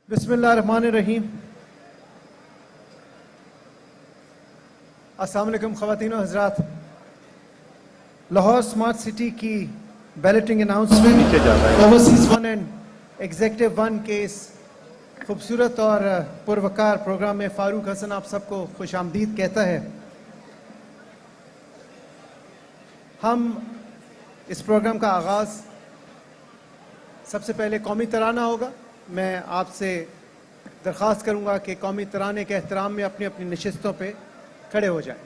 बिस्मिल्लाहिर्रहमानिर्रहीम। अस्सलाम वालेकुम ख़वातीन व हज़रात। लाहौर स्मार्ट सिटी की balloting announcement overseas 1 and executive 1 के इस खूबसूरत और पुरवकार प्रोग्राम में फ़ारूक हसन आप सबको खुशामदीद कहता है। हम इस प्रोग्राम का आगाज़ सबसे पहले कौमी तराना होगा। मैं आपसे दरख्वास्त करूंगा कि कौमी तराने के एहतराम में अपनी अपनी नशिस्तों पे खड़े हो जाएं।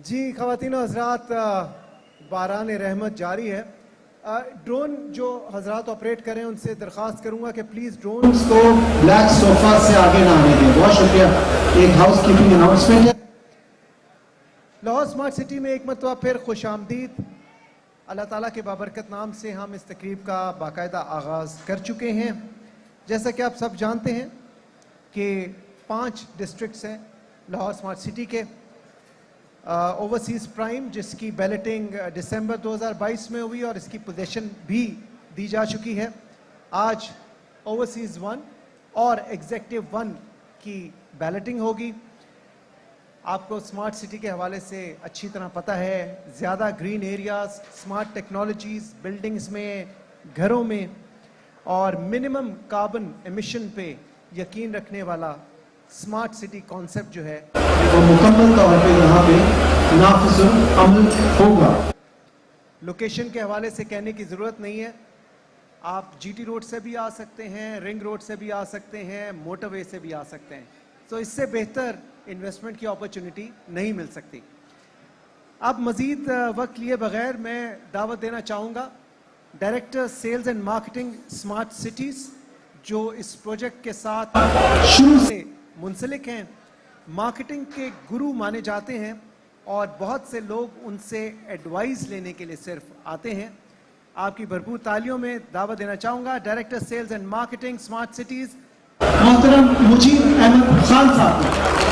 जी ख़वातीन व हज़रात, बारान रहमत जारी है। ड्रोन जो हज़रात ऑपरेट करें उनसे दरख्वास्त करूंगा कि प्लीज़ ड्रोन को ब्लैक सोफा से आगे ना आने दें। बहुत शुक्रिया। एक हाउस कीपिंग अनाउंसमेंट है। लाहौर स्मार्ट सिटी में एक मरतबा फिर खुश आमदीद। अल्लाह ताला के बाबरकत नाम से हम इस तकरीब का बाकायदा आगाज़ कर चुके हैं। जैसा कि आप सब जानते हैं कि 5 डिस्ट्रिक्ट्स हैं लाहौर स्मार्ट सिटी के। ओवरसीज़ प्राइम जिसकी बैलेटिंग दिसंबर 2022 में हुई और इसकी पोजीशन भी दी जा चुकी है। आज ओवरसीज़ 1 और एग्जीक्यूटिव 1 की बैलेटिंग होगी। आपको स्मार्ट सिटी के हवाले से अच्छी तरह पता है, ज़्यादा green areas, smart technologies buildings में, घरों में और मिनिमम कार्बन एमिशन पे यकीन रखने वाला स्मार्ट सिटी कॉन्सेप्ट जो है वो मुकम्मल तौर पे यहाँ पे नाफिजुल अमल होगा। लोकेशन के हवाले से कहने की ज़रूरत नहीं है। आप जीटी रोड से भी आ सकते हैं, रिंग रोड से भी आ सकते हैं, मोटरवे से भी आ सकते हैं। तो इससे बेहतर इन्वेस्टमेंट की अपॉर्चुनिटी नहीं मिल सकती। अब मज़ीद वक्त लिए बगैर मैं दावत देना चाहूँगा director sales and marketing smart cities जो इस प्रोजेक्ट के साथ शुरू से मुंसलिक हैं, मार्केटिंग के गुरु माने जाते हैं और बहुत से लोग उनसे एडवाइस लेने के लिए सिर्फ आते हैं। आपकी भरपूर तालियों में दावत देना चाहूँगा director sales and marketing smart cities मोहतरम मुजीब अहमद खान साहब।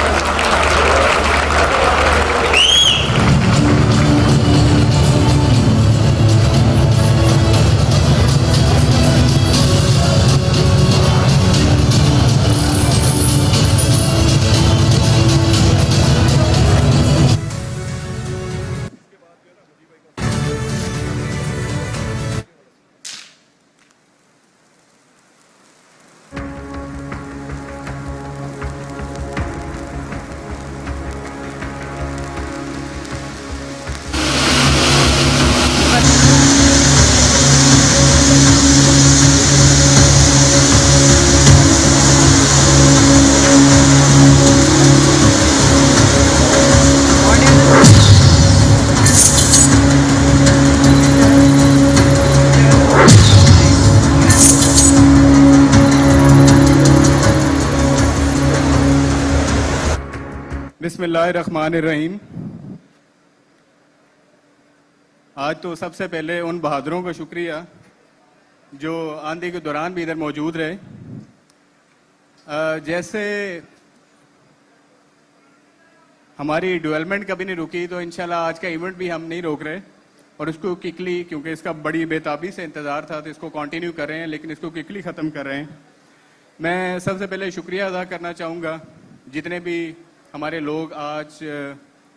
बिस्मिल्लाहिर्रहमानिर्रहीम। आज तो सबसे पहले उन बहादुरों का शुक्रिया जो आंधी के दौरान भी इधर मौजूद रहे। जैसे हमारी डेवलपमेंट कभी नहीं रुकी, तो इंशाल्लाह आज का इवेंट भी हम नहीं रोक रहे और उसको क्विकली, क्योंकि इसका बड़ी बेताबी से इंतज़ार था, तो इसको कंटिन्यू कर रहे हैं, लेकिन इसको क्विकली ख़त्म कर रहे हैं। मैं सबसे पहले शुक्रिया अदा करना चाहूँगा जितने भी हमारे लोग आज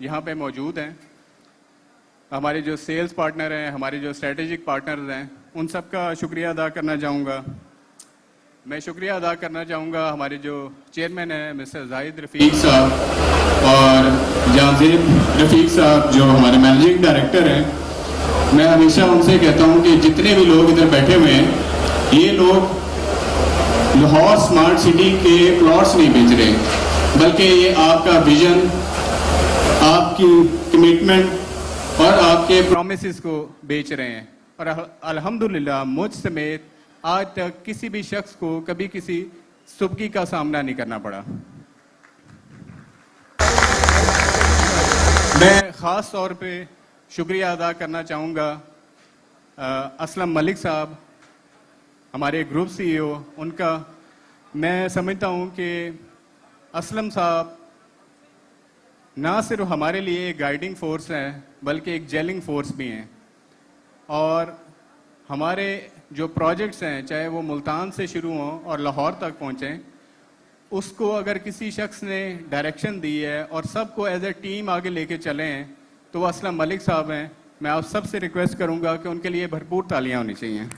यहाँ पे मौजूद हैं, हमारे जो सेल्स पार्टनर हैं, हमारे जो स्ट्रेटेजिक पार्टनर्स हैं, उन सब का शुक्रिया अदा करना चाहूँगा। मैं शुक्रिया अदा करना चाहूँगा हमारे जो चेयरमैन हैं मिस्टर जाहिद रफ़ीक साहब और जाजिब रफ़ीक साहब जो हमारे मैनेजिंग डायरेक्टर हैं। मैं हमेशा उनसे कहता हूँ कि जितने भी लोग इधर बैठे हुए हैं, ये लोग लाहौर स्मार्ट सिटी के प्लॉट्स नहीं बेच रहे, बल्कि ये आपका विजन, आपकी कमिटमेंट और आपके प्रॉमिसेस को बेच रहे हैं। और अल्हम्दुलिल्लाह मुझ समेत आज तक किसी भी शख्स को कभी किसी सुबकी का सामना नहीं करना पड़ा। मैं ख़ास तौर पे शुक्रिया अदा करना चाहूँगा असलम मलिक साहब, हमारे ग्रुप CEO, उनका। मैं समझता हूँ कि असलम साहब ना सिर्फ हमारे लिए एक गाइडिंग फोर्स है, बल्कि एक जेलिंग फोर्स भी हैं। और हमारे जो प्रोजेक्ट्स हैं, चाहे वो मुल्तान से शुरू हों और लाहौर तक पहुँचें, उसको अगर किसी शख्स ने डायरेक्शन दी है और सबको एज ए टीम आगे लेके चले हैं, तो वो असलम मलिक साहब हैं। मैं आप सबसे रिक्वेस्ट करूँगा कि उनके लिए भरपूर तालियाँ होनी चाहिए।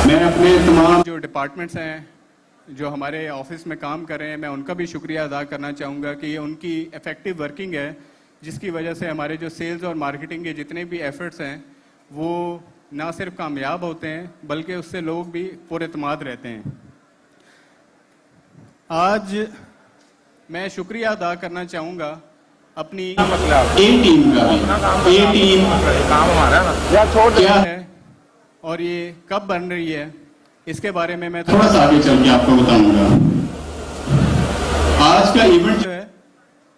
मैं अपने तमाम जो डिपार्टमेंट्स हैं जो हमारे ऑफिस में काम कर रहे हैं, मैं उनका भी शुक्रिया अदा करना चाहूँगा कि ये उनकी इफ़ेक्टिव वर्किंग है, जिसकी वजह से हमारे जो सेल्स और मार्केटिंग के जितने भी एफर्ट्स हैं वो ना सिर्फ कामयाब होते हैं, बल्कि उससे लोग भी पुरएतमाद रहते हैं। आज मैं शुक्रिया अदा करना चाहूँगा अपनी ए टीम का। ए टीम क्या है और ये कब बन रही है, इसके बारे में मैं थोड़ा सा आगे चल के आपको बताऊंगा। आज का इवेंट जो है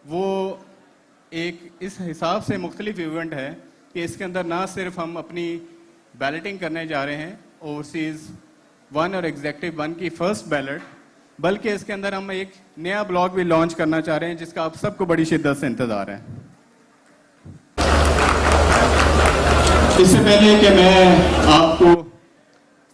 वो एक इस हिसाब से मुख्तलिफ इवेंट है कि इसके अंदर ना सिर्फ हम अपनी बैलेटिंग करने जा रहे हैं ओवरसीज़ 1 और एग्जेक्टिव 1 की फर्स्ट बैलेट, बल्कि इसके अंदर हम एक नया ब्लॉग भी लॉन्च करना चाह रहे हैं, जिसका आप सबको बड़ी शिद्दत से इंतज़ार है। इससे पहले कि मैं आपको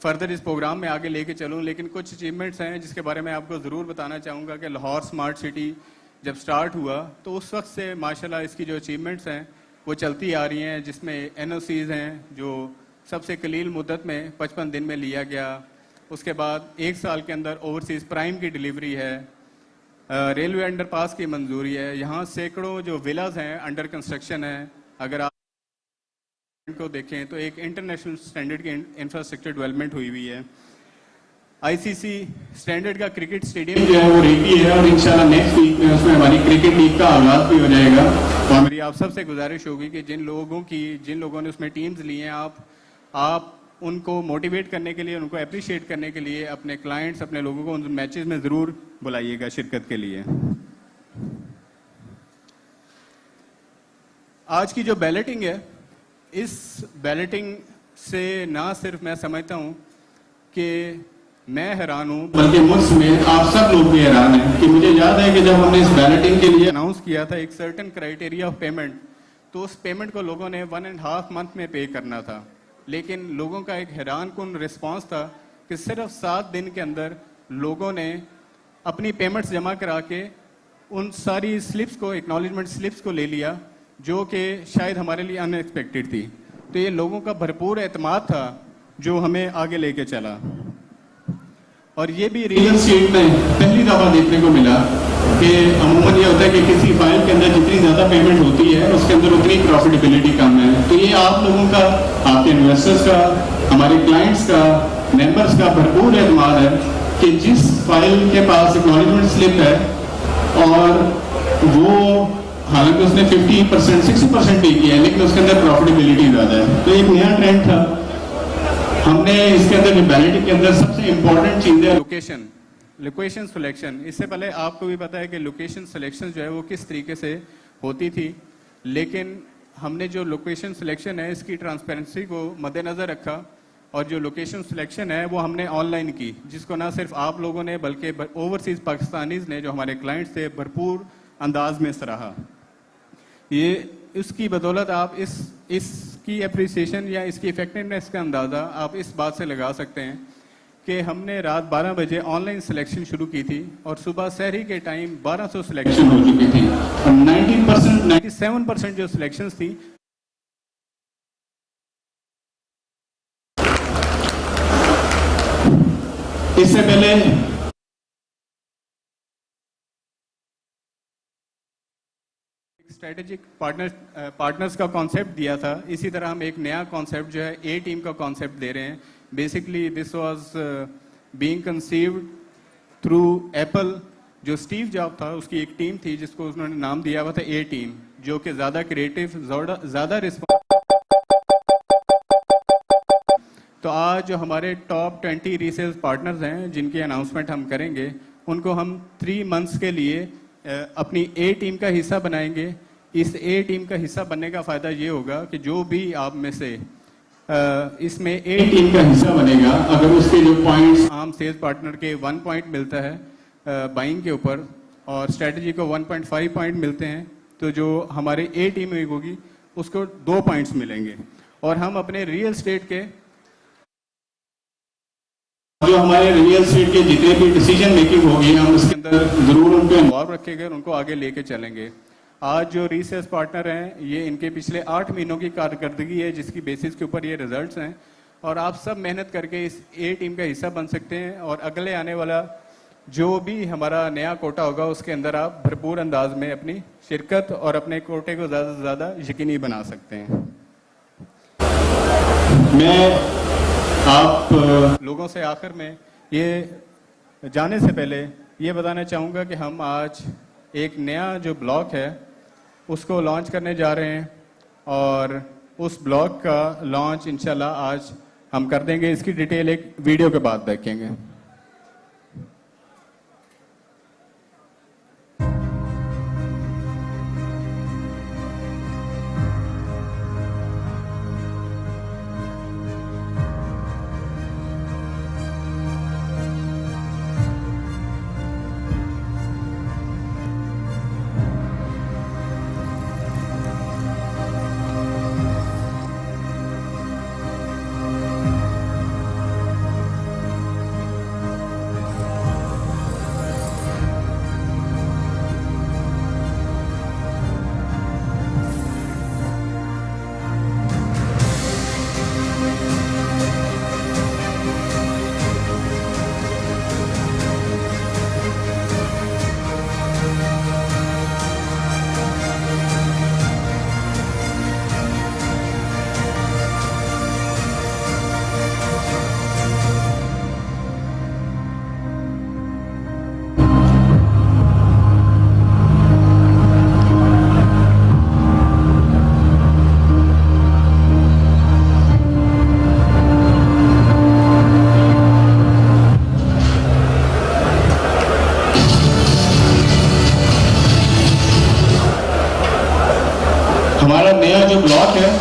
फर्दर इस प्रोग्राम में आगे लेके चलूं, लेकिन कुछ अचीवमेंट्स हैं जिसके बारे में आपको ज़रूर बताना चाहूँगा कि लाहौर स्मार्ट सिटी जब स्टार्ट हुआ तो उस वक्त से माशाल्लाह इसकी जो अचीवमेंट्स हैं वो चलती आ रही हैं, जिसमें NOCs हैं जो सबसे कलील मुद्दत में 55 दिन में लिया गया। उसके बाद 1 साल के अंदर ओवरसीज़ प्राइम की डिलीवरी है, रेलवे अंडरपास की मंजूरी है, यहाँ सैकड़ों जो विलाज हैं अंडर कंस्ट्रक्शन है। अगर आप को देखें तो एक इंटरनेशनल स्टैंडर्ड की इंफ्रास्ट्रक्चर डेवलपमेंट हुई हुई है। ICC स्टैंडर्ड का क्रिकेट स्टेडियम जो है वो रेडी है और इंशाल्लाह नेक्स्ट वीक में उसमें हमारी क्रिकेट लीग का आगाज भी हो जाएगा। और मेरी आप सबसे गुजारिश होगी कि जिन लोगों ने उसमें टीम्स ली हैं, आप उनको मोटिवेट करने के लिए, उनको अप्रिशिएट करने के लिए अपने क्लाइंट्स, अपने लोगों को उन मैचेस में ज़रूर बुलाइएगा शिरकत के लिए। आज की जो बैलेटिंग है, इस बैलेटिंग से ना सिर्फ मैं समझता हूँ कि मैं हैरान हूँ, बल्कि मुझ समेत आप सब लोग भी हैरान हैं कि मुझे याद है कि जब हमने इस बैलेटिंग के लिए अनाउंस किया था एक सर्टेन क्राइटेरिया ऑफ पेमेंट, तो उस पेमेंट को लोगों ने 1.5 मंथ में पे करना था। लेकिन लोगों का एक हैरान कुन रिस्पॉन्स था कि सिर्फ 7 दिन के अंदर लोगों ने अपनी पेमेंट्स जमा करा के उन सारी स्लिप्स को, एक्नॉलेजमेंट स्लिप्स को ले लिया, जो कि शायद हमारे लिए अनएक्सपेक्टेड थी। तो ये लोगों का भरपूर एतमाद था जो हमें आगे लेके चला। और ये भी रियल एस्टेट में पहली दफ़ा देखने को मिला कि अमूमन ये होता है कि किसी फाइल के अंदर जितनी ज़्यादा पेमेंट होती है उसके अंदर उतनी प्रॉफिटेबिलिटी कम है। तो ये आप लोगों का, आपके इन्वेस्टर्स का, हमारे क्लाइंट्स का, मेंबर्स का भरपूर एतमाद है कि जिस फाइल के पास एक्नॉलेजमेंट स्लिप है और वो हालांकि उसने 50%, 60% पे किया है, लेकिन उसके अंदर प्रॉफिटेबिलिटी ज़्यादा है। तो एक नया ट्रेंड था। हमने इसके अंदर जो बैलेटिंग के अंदर सबसे इम्पोर्टेंट चीज़ है लोकेशन। लोकेशन सिलेक्शन, इससे पहले आपको भी पता है कि लोकेशन सिलेक्शन जो है वो किस तरीके से होती थी, लेकिन हमने जो लोकेशन सिलेक्शन है इसकी ट्रांसपेरेंसी को मद्देनज़र रखा और जो लोकेशन सिलेक्शन है वो हमने ऑनलाइन की, जिसको ना सिर्फ आप लोगों ने बल्कि ओवरसीज़ पाकिस्तानीज़ ने जो हमारे क्लाइंट्स थे भरपूर अंदाज में सराहा। ये इसकी बदौलत आप इसकी अप्रिसिएशन या इसकी इफेक्टिवनेस का अंदाज़ा आप इस बात से लगा सकते हैं कि हमने रात 12 बजे ऑनलाइन सिलेक्शन शुरू की थी और सुबह सहरी के टाइम 1200 सिलेक्शन हो चुकी थी और 97% जो सिलेक्शंस थी इससे पहले स्ट्रेटेजिक पार्टनर्स का कॉन्सेप्ट दिया था। इसी तरह हम एक नया कॉन्सेप्ट जो है ए टीम का कॉन्सेप्ट दे रहे हैं। Basically this was being conceived through Apple. जो स्टीव जॉब था उसकी एक टीम थी जिसको उन्होंने नाम दिया हुआ था ए टीम, जो कि ज़्यादा क्रिएटिव, ज़्यादा रिस्पॉन्स। तो आज जो हमारे टॉप 20 रीसेल्स पार्टनर्स हैं जिनकी अनाउंसमेंट हम करेंगे, उनको हम 3 मंथ्स के लिए अपनी ए टीम का हिस्सा बनाएंगे। इस ए टीम का हिस्सा बनने का फ़ायदा ये होगा कि जो भी आप में से इसमें ए टीम का हिस्सा बनेगा, अगर उसके जो पॉइंट्स आम सेल्स पार्टनर के 1 पॉइंट मिलता है बाइंग के ऊपर और स्ट्रेटजी को 1.5 पॉइंट मिलते हैं, तो जो हमारे ए टीम में होगी उसको 2 पॉइंट्स मिलेंगे। और हम अपने रियल एस्टेट के जो हमारे रियल एस्टेट के जितने भी डिसीजन मेकिंग होगी हम उसके अंदर जरूर उनको इन्वॉल्व रखेंगे और उनको आगे लेके चलेंगे। आज जो रीसेल्स पार्टनर हैं ये इनके पिछले 8 महीनों की कारकर्दगी है जिसकी बेसिस के ऊपर ये रिजल्ट्स हैं और आप सब मेहनत करके इस ए टीम का हिस्सा बन सकते हैं और अगले आने वाला जो भी हमारा नया कोटा होगा उसके अंदर आप भरपूर अंदाज में अपनी शिरकत और अपने कोटे को ज़्यादा से ज़्यादा यकीनी बना सकते हैं। मैं आप लोगों से आखिर में ये जाने से पहले ये बताना चाहूँगा कि हम आज एक नया जो ब्लॉग है उसको लॉन्च करने जा रहे हैं और उस ब्लॉग का लॉन्च इंशाल्लाह आज हम कर देंगे। इसकी डिटेल एक वीडियो के बाद देखेंगे। हमारा नया जो ब्लॉक है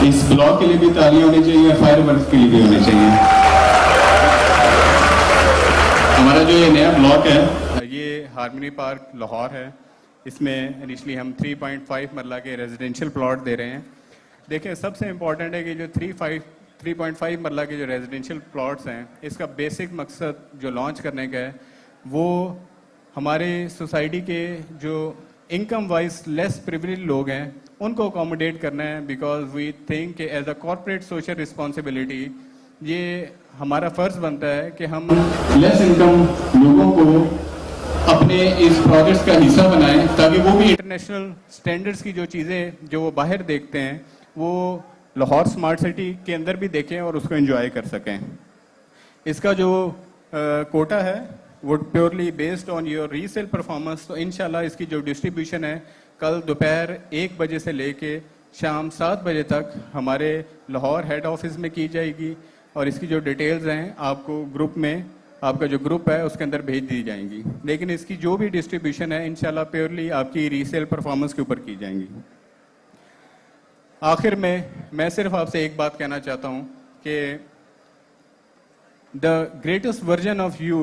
इस ब्लॉक के लिए भी तालियां होनी चाहिए, फायर वर्क के लिए भी होनी चाहिए। हमारा जो ये नया ब्लॉक है ये हार्मनी पार्क लाहौर है। इसमें इनिशली हम 3.5 मरला के रेजिडेंशियल प्लॉट दे रहे हैं। देखें सबसे इम्पॉर्टेंट है कि जो 3.5 मरला के जो रेजिडेंशियल प्लॉट्स हैं इसका बेसिक मकसद जो लॉन्च करने का है वो हमारे सोसाइटी के जो इनकम वाइज लेस प्रिविलेज लोग हैं उनको अकोमोडेट करना है, because we think as a corporate social responsibility ये हमारा फ़र्ज़ बनता है कि हम लेस इनकम लोगों को अपने इस प्रोजेक्ट्स का हिस्सा बनाएं, ताकि वो भी इंटरनेशनल स्टैंडर्ड्स की जो चीज़ें जो वो बाहर देखते हैं वो लाहौर स्मार्ट सिटी के अंदर भी देखें और उसको एंजॉय कर सकें। इसका जो कोटा है वो purely based on your resale performance, तो इंशाल्लाह इसकी जो डिस्ट्रीब्यूशन है कल दोपहर 1 बजे से लेके शाम 7 बजे तक हमारे लाहौर हेड ऑफिस में की जाएगी, और इसकी जो डिटेल्स हैं आपको ग्रुप में, आपका जो ग्रुप है उसके अंदर भेज दी जाएंगी। लेकिन इसकी जो भी डिस्ट्रीब्यूशन है इंशाल्लाह प्योरली आपकी रीसेल परफॉर्मेंस के ऊपर की जाएंगी। आखिर में मैं सिर्फ आपसे एक बात कहना चाहता हूँ कि the greatest version of you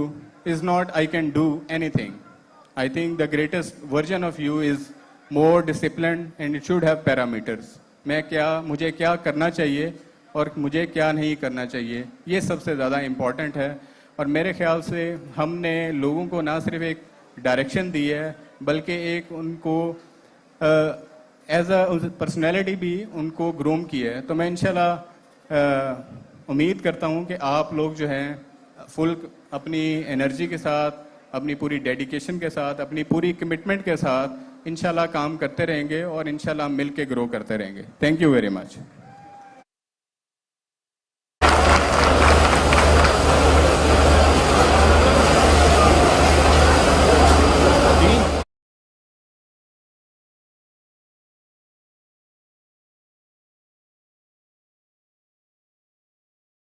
is not I can do anything. I think the greatest version of you is more discipline and it should have parameters. मुझे क्या करना चाहिए और मुझे क्या नहीं करना चाहिए, ये सबसे ज़्यादा इम्पॉर्टेंट है। और मेरे ख्याल से हमने लोगों को ना सिर्फ एक डायरेक्शन दी है बल्कि एक उनको एज अ पर्सनैलिटी भी उनको ग्रूम किया है। तो मैं इंशाल्लाह उम्मीद करता हूँ कि आप लोग जो हैं फुल अपनी एनर्जी के साथ, अपनी पूरी डेडिकेशन के साथ, अपनी पूरी कमिटमेंट के साथ इंशाल्लाह काम करते रहेंगे और इंशाल्लाह मिल के ग्रो करते रहेंगे। Thank you very much.